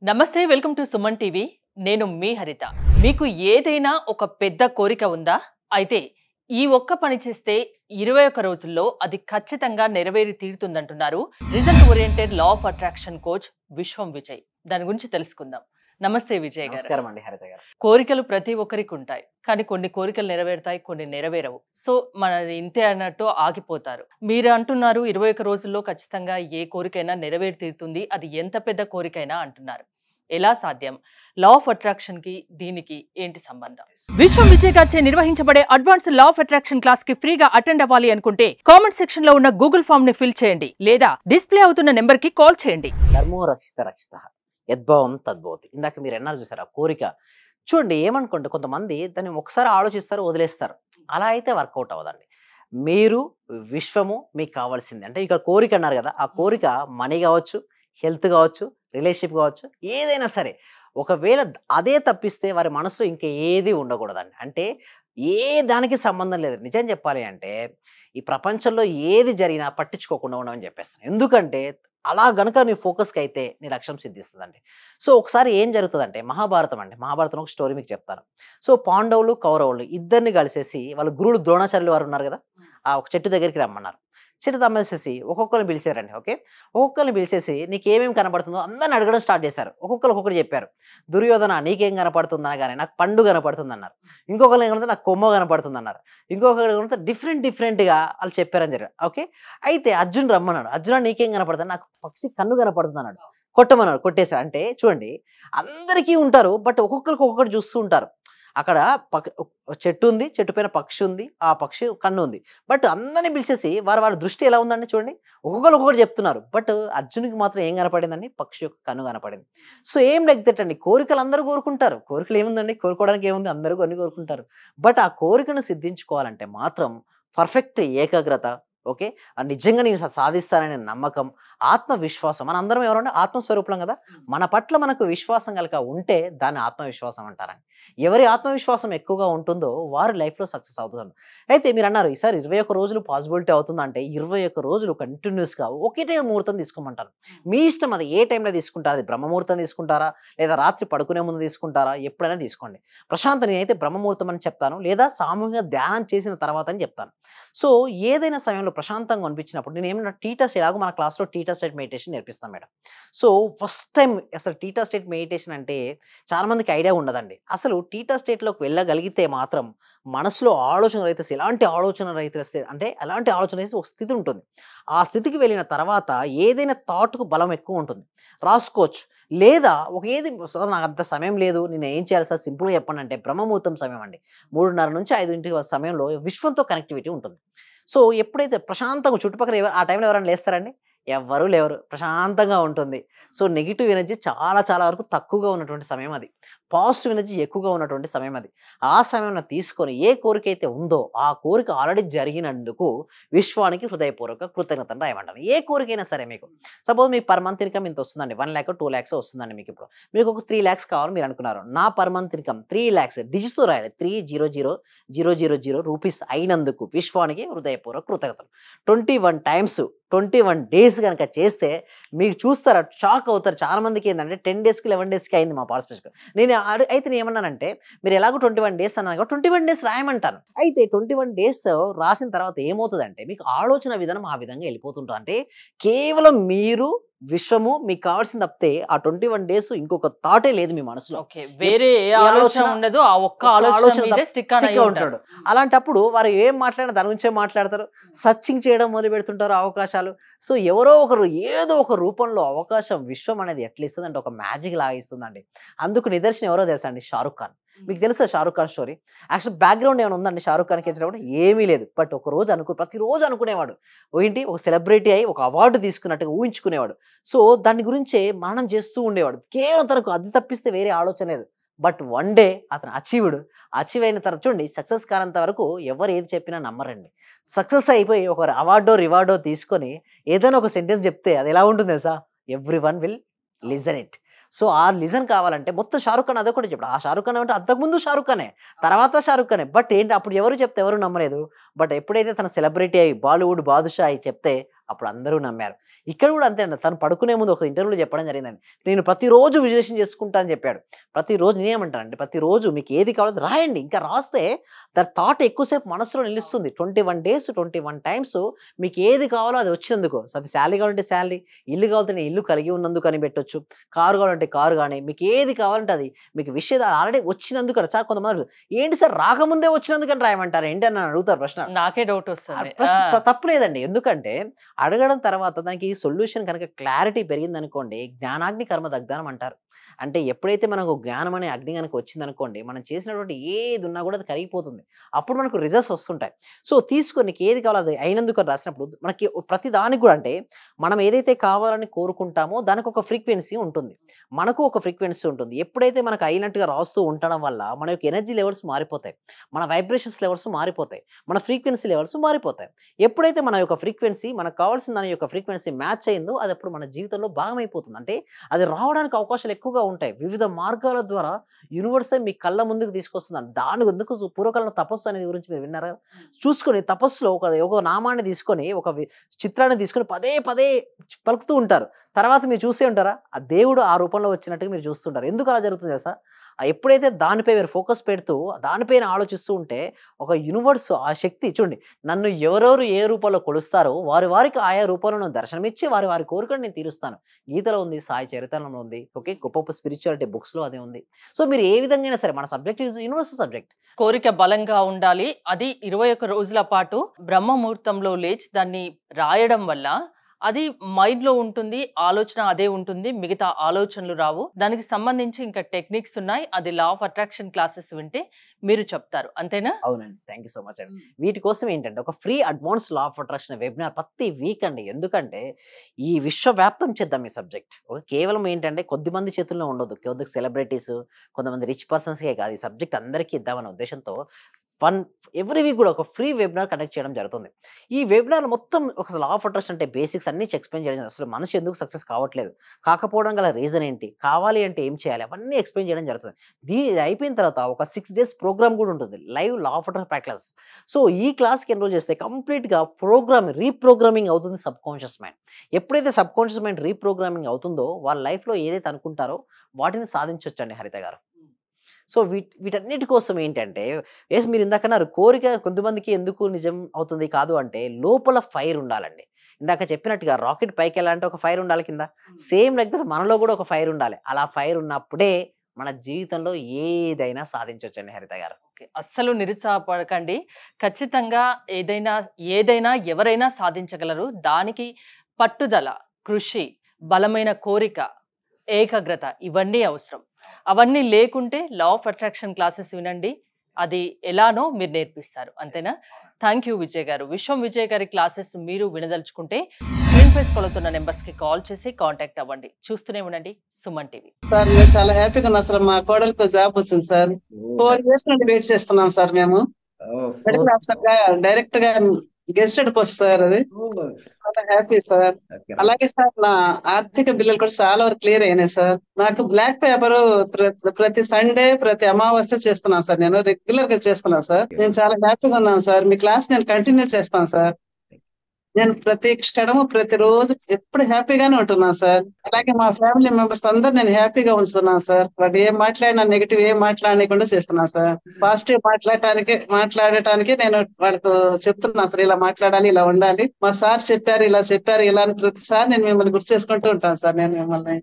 నమస్తే welcome to Suman TV నేను మీ హరిత మీకు ఏదైనా ఒక పెద్ద కోరిక ఉందా అయితే ఈ ఒక్క పని చేస్తే 21 రోజుల్లో అది ఖచ్చితంగా నెరవేరి తీరుతుందంటున్నారు result oriented law of attraction coach Vishwam Vijay దాని గురించి తెలుసుకుందాం నమస్తే విజయ్ గారు నమస్కారం అండి హరిత గారు కోరికలు ప్రతి ఒక్కరికి ఉంటాయి కానీ కొన్ని కోరికలు నెరవేరుతాయి కొన్ని నెరవేరవు సో మనది ఇంతే అన్నట్టు ఆగిపోతారు మీరు అంటున్నారు 21 రోజుల్లో ఖచ్చితంగా ఏ కోరికైనా నెరవేరి తీరుతుంది అది ఎంత పెద్ద కోరికైనా అంటున్నారు ఎలా సాధ్యం లా ఆఫ్ అట్రాక్షన్ కి దీనికి ఏంటి సంబంధం విశ్వం విజయ్ గారిచే నిర్వహించబడే advance law of attraction class కి ఫ్రీగా అటెండ్ అవ్వాలి అనుకుంటే కామెంట్ సెక్షన్ లో ఉన్న గూగుల్ ఫామ్ ని ఫిల్ చేయండి లేదా డిస్ప్లే అవుతున్న నెంబర్ కి కాల్ చేయండి ధర్మో రక్షిత రక్షిత యద్భావం తద్భవతి ఇందాక మీరు ఎన్నారు చూసారు ఆ కోరిక చూడండి ఏమనుకోండి కొంతమంది దాన్ని ఒకసారి ఆలోచిస్తారు వదిలేస్తారు అలా అయితే వర్కౌట్ అవ్వదండి మీరు విశ్వము మీకు కావాల్సింది అంటే ఇక్కడ కోరిక అన్నారు కదా ఆ కోరిక మనీ కావచ్చు హెల్త్ కావచ్చు రిలేషన్షిప్ కావచ్చు ఏదైనా సరే ఒకవేళ అదే తప్పిస్తే వారి మనసు ఇంకా ఏది ఉండకూడదండి అంటే ఏ దానికి సంబంధం లేదు నిజం చెప్పాలి అంటే ఈ ప్రపంచంలో ఏది జరిగినా పట్టించుకోకుండా ఉండమని చెప్పేస్తాను ఎందుకంటే అలా గనుక నీ ఫోకస్కి అయితే నీ లక్ష్యం సిద్ధిస్తుందండి సో ఒకసారి ఏం జరుగుతుందంటే మహాభారతం అండి మహాభారతం ఒక స్టోరీ మీకు చెప్తాను సో పాండవులు కౌరవులు ఇద్దరిని కలిసేసి వాళ్ళ గురువులు ద్రోణాచార్యులు వారు ఉన్నారు కదా ఆ ఒక చెట్టు దగ్గరికి రమ్మన్నారు చెట్టు తమ్మేసేసి ఒక్కొక్కరిని పిలిచారండి ఓకే ఒక్కొక్కరిని పిలిచేసి నీకు ఏమేమి కనపడుతుందో అందరిని అడగడం స్టార్ట్ చేశారు ఒక్కొక్కరు చెప్పారు దుర్యోధన నీకేం కనపడుతుంది అనగానే నాకు పండు కనపడుతుంది అన్నారు ఇంకొకరు ఏమంటే నాకు కొమ్మ కనపడుతుంది అన్నారు ఇంకొకరు డిఫరెంట్గా వాళ్ళు చెప్పారని జరిగారు ఓకే అయితే అర్జున్ రమ్మన్నాడు అర్జున నీకేం కనపడుతుంది నాకు పక్షి కన్ను కనపడుతుంది అన్నాడు కొట్టమన్నాడు కొట్టేశారు అంటే చూడండి అందరికీ ఉంటారు బట్ ఒక్కొక్కరికి ఒక్కొక్కటి చూస్తూ ఉంటారు అక్కడ చెట్టు ఉంది చెట్టు పైన పక్షి ఉంది ఆ పక్షి కన్ను ఉంది బట్ అందరినీ పిలిచేసి వారి దృష్టి ఎలా ఉందండి చూడండి ఒక్కొక్కరు చెప్తున్నారు బట్ అర్జునికి మాత్రం ఏం కనపడిందండి పక్షి యొక్క కన్ను కనపడింది సో ఏం లెక్కటండి కోరికలు అందరూ కోరుకుంటారు కోరికలు ఏముందండి కోరుకోవడానికి ఏముంది అందరూ కొన్ని కోరుకుంటారు బట్ ఆ కోరికను సిద్ధించుకోవాలంటే మాత్రం పర్ఫెక్ట్ ఏకాగ్రత ఓకే నిజంగా నేను సాధిస్తాననే నమ్మకం ఆత్మవిశ్వాసం మన అందరం ఎవరంటే ఆత్మస్వరూపం కదా మన పట్ల మనకు విశ్వాసం కనుక ఉంటే దాన్ని ఆత్మవిశ్వాసం అంటారండి ఎవరి ఆత్మవిశ్వాసం ఎక్కువగా ఉంటుందో వారు లైఫ్లో సక్సెస్ అవుతుంది అయితే మీరు అన్నారు ఈసారి 21 రోజులు పాసిబిలిటీ అవుతుందంటే 21 రోజులు కంటిన్యూస్గా ఒకటే ముహూర్తం తీసుకోమంటారు మీ ఇష్టం అది ఏ టైంలో తీసుకుంటారు అది బ్రహ్మముహూర్తం తీసుకుంటారా లేదా రాత్రి పడుకునే ముందు తీసుకుంటారా ఎప్పుడైనా తీసుకోండి ప్రశాంత్ నేనైతే బ్రహ్మముహూర్తం అని చెప్తాను లేదా సామూహికంగా ధ్యానం చేసిన తర్వాత అని చెప్తాను సో ఏదైనా సమయంలో ప్రశాంతంగా అనిపించినప్పుడు నేను ఏమన్నా టీటా స్టేట్ ఎలాగో మన క్లాస్లో టీటా స్టేట్ మెడిటేషన్ నేర్పిస్తాం మేడం సో ఫస్ట్ టైం అసలు టీటా స్టేట్ మెడిటేషన్ అంటే చాలా మందికి ఐడియా ఉండదండి అసలు టీటా స్టేట్లోకి వెళ్ళగలిగితే మాత్రం మనసులో ఆలోచన రైతే ఎలాంటి ఆలోచన రైతే వస్తే అంటే అలాంటి ఆలోచన వేసి ఒక స్థితి ఉంటుంది ఆ స్థితికి వెళ్ళిన తర్వాత ఏదైనా థాట్కు బలం ఎక్కువ ఉంటుంది రాసుకోవచ్చు లేదా ఒక ఏది నాకు అంత సమయం లేదు నేను ఏం చేయాలి సార్ సింపుల్గా చెప్పండి అంటే బ్రహ్మముహూర్తం సమయం అండి 3:30 నుంచి 5 సమయంలో విశ్వంతో కనెక్టివిటీ ఉంటుంది సో ఎప్పుడైతే ప్రశాంతంగా చుట్టుపక్కల ఆ టైంలో ఎవరైనా లేస్తారండి ఎవ్వరూ లేవరు ప్రశాంతంగా ఉంటుంది సో నెగిటివ్ ఎనర్జీ చాలా వరకు తక్కువగా ఉన్నటువంటి సమయం అది పాజిటివ్ ఎనర్జీ ఎక్కువగా ఉన్నటువంటి సమయం అది ఆ సమయంలో తీసుకొని ఏ కోరిక అయితే ఉందో ఆ కోరిక ఆల్రెడీ జరిగినందుకు విశ్వానికి హృదయపూర్వక కృతజ్ఞతను రాయమంటారు ఏ కోరికైనా సరే మీకు సపోజ్ మీకు పర్ మంత్ ఇన్కమ్ ఇంత వస్తుందండి 1 lakh 2 lakhs వస్తుందండి మీకు ఇప్పుడు మీకు ఒక 3 lakhs కావాలి మీరు అనుకున్నారు నా per month income 3 lakhs digits రాయాలి 300000 రూపీస్ అయినందుకు విశ్వానికి హృదయపూర్వక కృతజ్ఞతలు 21 times 21 days కనుక చేస్తే మీకు చూస్తారా షాక్ అవుతారు చాలా మందికి ఏంటంటే 10 daysకి 11 daysకి అయింది మా పార్టిసిపేషన్ నేను అయితే నేను ఏమన్నానంటే మీరు ఎలాగో 21 days అన్నాను 21 days రాయమంటాను అయితే 21 days రాసిన తర్వాత ఏమవుతుందంటే మీకు ఆలోచన విధానం ఆ విధంగా వెళ్ళిపోతుంటుంది అంటే కేవలం మీరు విశ్వము మీకు కావాల్సింది తప్పితే ఆ 21 days ఇంకొక థాటే లేదు మీ మనసులో వేరే ఆలోచన ఉండదు ఆ ఒక్క ఆలోచన స్టిక్ ఉంటాడు అలాంటప్పుడు వారు ఏం మాట్లాడినా దాని గురించే మాట్లాడతారు సర్చింగ్ చేయడం మొదలు పెడుతుంటారు అవకాశాలు సో ఎవరో ఒకరు ఏదో ఒక రూపంలో అవకాశం విశ్వం అనేది ఎట్లా ఇస్తుంది అంటే ఒక మ్యాజిక్ లాగా ఇస్తుందండి అందుకు నిదర్శనం ఎవరో తెలుసా అండి షారుఖ్ ఖాన్ మీకు తెలుసా Shahrukh Khan story actual background ఏమైనా ఉందండి షారుఖ్ ఖాన్కి వచ్చినప్పుడు ఏమీ లేదు బట్ ప్రతిరోజు అనుకునేవాడు ఏంటి ఒక సెలబ్రిటీ అయి ఒక అవార్డు తీసుకున్నట్టుగా ఊహించుకునేవాడు సో దాని గురించే మననం చేస్తూ ఉండేవాడు కేవలం తనకు అది తప్పిస్తే వేరే ఆలోచన లేదు బట్ వన్ డే అతను అచీవ్ అయిన తర్వాత చూడండి సక్సెస్ కానంత వరకు ఎవరు ఏది చెప్పినా నమ్మరండి సక్సెస్ అయిపోయి ఒక అవార్డో రివార్డో తీసుకొని ఏదైనా ఒక సెంటెన్స్ చెప్తే అది ఎలా ఉంటుంది తెలుసా everyone will listen it so ఆ లిజన్ కావాలంటే మొత్తం షారుఖ్ ఖాన్ అదొకటి చెప్పాడు ఆ షారుఖ్ ఖాన్ అంటే అంతకుముందు షారుఖ్ ఖానే తర్వాత షారుఖ్ ఖానే బట్ ఏంటి అప్పుడు ఎవరు చెప్తే ఎవరు నమ్మలేదు బట్ ఎప్పుడైతే తన సెలబ్రిటీ అయ్యి బాలీవుడ్ బాదుషా అయి చెప్తే అప్పుడు అందరూ నమ్మారు. ఇక్కడ కూడా అంతే అండి. తను పడుకునే ముందు ఒక ఇంటర్వ్యూలో చెప్పడం జరిగిందండి. నేను ప్రతిరోజు విజులేషన్ చేసుకుంటా అని చెప్పాడు. ప్రతిరోజు నేనేమంటానంటే ప్రతిరోజు మీకు ఏది కావాలో రాయండి. ఇంకా రాస్తే దాని థాట్ ఎక్కువసేపు మనసులో నిలుస్తుంది. 21 డేస్ 21 టైమ్స్ మీకు ఏది కావాలో అది వచ్చినందుకు. సో అది శాలరీ కావాలంటే శాలరీ, ఇల్లు కావాలంటే ఇల్లు కలిగి ఉన్నందుకు అని పెట్టొచ్చు. కారు కావాలంటే కారు గాని, మీకు ఏది కావాలంటే అది మీకు విషయం ఆల్రెడీ వచ్చినందుకు సార్ కొంతమంది ఏంటి సార్ రాకముందే వచ్చినందుకని రాయమంటారు ఏంటి అని అడుగుతారు ప్రశ్న. నాకే డౌట్ వస్తుంది. ప్రశ్న తప్పు లేదండి. ఎందుకంటే అడగడం తర్వాత దానికి సొల్యూషన్ కనుక క్లారిటీ పెరిగింది అనుకోండి, జ్ఞానాగ్ని కర్మ దగ్ధానం అంటారు. అంటే ఎప్పుడైతే మనకు జ్ఞానం అనే అగ్ని కనుక వచ్చిందనుకోండి, మనం చేసినటువంటి ఏది ఉన్నా కూడా అది కరిగిపోతుంది. అప్పుడు మనకు రిజల్ట్స్ వస్తుంటాయి. సో తీసుకొని నీకు ఏది కావాలో అది అయినందుకు అని రాసినప్పుడు మనకి ప్రతి దానికి కూడా అంటే మనం ఏదైతే కావాలని కోరుకుంటామో దానికి ఒక ఫ్రీక్వెన్సీ ఉంటుంది. మనకు ఒక ఫ్రీక్వెన్సీ ఉంటుంది. ఎప్పుడైతే మనకు అయినట్టుగా రాస్తూ ఉండడం వల్ల మన యొక్క ఎనర్జీ లెవెల్స్ మారిపోతాయి. మన వైబ్రేషన్స్ లెవెల్స్ మారిపోతాయి. మన ఫ్రీక్వెన్సీ లెవెల్స్ మారిపోతాయి. ఎప్పుడైతే మన యొక్క ఫ్రీక్వెన్సీ మనకు కావాల్సిన దాని యొక్క ఫ్రీక్వెన్సీ మ్యాచ్ అయిందో అది అప్పుడు మన జీవితంలో భాగమైపోతుంది. అంటే అది రావడానికి అవకాశాలు ఎక్కువగా ఉంటాయి. వివిధ మార్గాల ద్వారా యూనివర్సే మీ కళ్ళ ముందుకు తీసుకొస్తుందండి. దాని ఎందుకు పూర్వకాలంలో తపస్సు అనేది గురించి మీరు విన్నారా? చూసుకొని తపస్సులో ఒక నామాన్ని తీసుకొని ఒక చిత్రాన్ని తీసుకొని పదే పదే పలుకుతూ ఉంటారు. తర్వాత మీరు చూసే ఉంటారా ఆ దేవుడు ఆ రూపంలో వచ్చినట్టుగా మీరు చూస్తుంటారు. ఎందుకు అలా జరుగుతుంది తెలుసా? ఎప్పుడైతే దానిపై మీరు ఫోకస్ పెడుతూ దానిపైన ఆలోచిస్తూ ఉంటే ఒక యూనివర్స్ ఆ శక్తి చూడండి, నన్ను ఎవరెవరు ఏ రూపంలో కొలుస్తారో వారికి ఆయా రూపంలో దర్శనమిచ్చి వారి కోరికను నేను తీరుస్తాను. గీతలో ఉంది, సాయి చరిత్రలో ఉంది, ఓకే, గొప్ప స్పిరిచువాలిటీ బుక్స్ లో అదే ఉంది. సో మీరు ఏ విధంగా సరే మన సబ్జెక్ట్ ఈజ్ యూనివర్సల్ సబ్జెక్ట్. కోరిక బలంగా ఉండాలి. అది 21 రోజుల పాటు బ్రహ్మ ముహూర్తంలో లేచి దాన్ని రాయడం వల్ల అది మైండ్ లో ఉంటుంది, ఆలోచన అదే ఉంటుంది, మిగతా ఆలోచనలు రావు. దానికి సంబంధించి ఇంకా టెక్నిక్స్ ఉన్నాయి. అది లా ఆఫ్ అట్రాక్షన్ క్లాసెస్ వింటే మీరు చెప్తారు, అంతేనా? అవునండి, థ్యాంక్ యూ సో మచ్ అండి. వీటి కోసం ఏంటంటే ఒక free advance law of attraction webinar ప్రతి వీక్ అండి. ఎందుకంటే ఈ విశ్వవ్యాప్తం చేద్దాం ఈ సబ్జెక్ట్. కేవలం ఏంటంటే కొద్ది మంది చేతుల్లో ఉండదు. కొద్ది సెలబ్రిటీస్, కొంతమంది రిచ్ పర్సన్స్కే కాదు. ఈ సబ్జెక్ట్ అందరికీ ఇద్దామనే ఉద్దేశంతో ఎవ్రీ వీక్ కూడా ఒక ఫ్రీ వెబినార్ కండక్ట్ చేయడం జరుగుతుంది. ఈ వెబినార్ మొత్తం ఒక లా ఆఫ్ అట్రాక్షన్ అంటే బేసిక్స్ అన్ని ఎక్స్ప్లెయిన్ చేయడం. అసలు మనిషి ఎందుకు సక్సెస్ కావట్లేదు, కాకపోవడం గల రీజన్ ఏంటి, కావాలి అంటే ఏం చేయాలి, అవన్నీ ఎక్స్ప్లెయిన్ చేయడం జరుగుతుంది. ఇది అయిపోయిన తర్వాత ఒక 6 days ప్రోగ్రామ్ కూడా ఉంటుంది, live law of attraction practice. So ఈ క్లాస్కి ఎన్రోల్ చేస్తే కంప్లీట్గా రీప్రోగ్రామింగ్ అవుతుంది సబ్ కాన్షియస్ మైండ్. ఎప్పుడైతే సబ్ కాన్షియస్ మైండ్ రీప్రోగ్రామింగ్ అవుతుందో వాళ్ళ లైఫ్లో ఏదైతే అనుకుంటారో వాటిని సాధించవచ్చండి హరిత గారు. సో వీటన్నిటి కోసం ఏంటంటే మీరు ఇందాకన్నారు కోరిక కొంతమందికి ఎందుకు నిజం అవుతుంది కాదు అంటే లోపల ఫైర్ ఉండాలండి. ఇందాక చెప్పినట్టుగా రాకెట్ పైకి వెళ్ళాలంటే ఒక ఫైర్ ఉండాలి కింద. సేమ్ లైక్ మనలో కూడా ఒక ఫైర్ ఉండాలి. అలా ఫైర్ ఉన్నప్పుడే మన జీవితంలో ఏదైనా సాధించవచ్చండి హరిత గారు. అస్సలు నిరుత్సాహపడకండి. ఖచ్చితంగా ఏదైనా ఎవరైనా సాధించగలరు. దానికి పట్టుదల, కృషి, బలమైన కోరిక, ఏకాగ్రత ఇవన్నీ అవసరం. అవన్నీ లేకుంటే లా ఆఫ్ అట్రాక్షన్ క్లాసెస్ వినండి, అది ఎలానో మీరు నేర్పిస్తారు, అంతేనా? థ్యాంక్ యూ విజయ్ గారు. విశ్వం విజయ్ గారి క్లాసెస్ మీరు వినదలుచుకుంటే స్క్రీన్ పై స్క్రోల్ అవుతున్న నెంబర్స్ కి కాల్ చేసి కాంటాక్ట్ అవ్వండి. చూస్తూనే ఉండండి సుమన్ టీవీ. సార్ మేము చాలా హ్యాపీగా ఉన్నాం సార్. మా కోడలికి జాబ్ వచ్చింది సార్. 4 years నుండి వెయిట్ చేస్తున్నాం సార్. మేము మెడికల్ ఆఫీసర్ గా డైరెక్ట్ గా గెస్టెడ్ పోస్ట్ సార్. అది చాలా హ్యాపీ సార్. అలాగే సార్ నా ఆర్థిక బిల్లులు కూడా చాలా వరకు క్లియర్ అయినాయి సార్. నాకు బ్లాక్ పేపర్ ప్రతి సండే ప్రతి అమావాస్య చేస్తున్నాను సార్. నేను రెగ్యులర్ గా చేస్తున్నాను సార్. నేను చాలా హ్యాపీగా ఉన్నాను సార్. మీ క్లాస్ నేను కంటిన్యూ చేస్తాను సార్. నేను ప్రతి క్షణము ప్రతిరోజు ఎప్పుడు హ్యాపీగానే ఉంటున్నాను సార్. అలాగే మా ఫ్యామిలీ మెంబర్స్ అందరు నేను హ్యాపీగా ఉంచుతున్నాను సార్. వాడు ఏం మాట్లాడినా నెగిటివ్ ఏం మాట్లాడకుండా చేస్తున్నాను సార్. పాజిటివ్ మాట్లాడటానికి నేను వాళ్ళకు చెప్తున్నాను సార్, ఇలా మాట్లాడాలి, ఇలా ఉండాలి, మా సార్ చెప్పారు, ఇలా చెప్పారు, ఇలా అని ప్రతిసారి నేను మిమ్మల్ని గుర్తు చేసుకుంటూ ఉంటాను సార్. నేను మిమ్మల్ని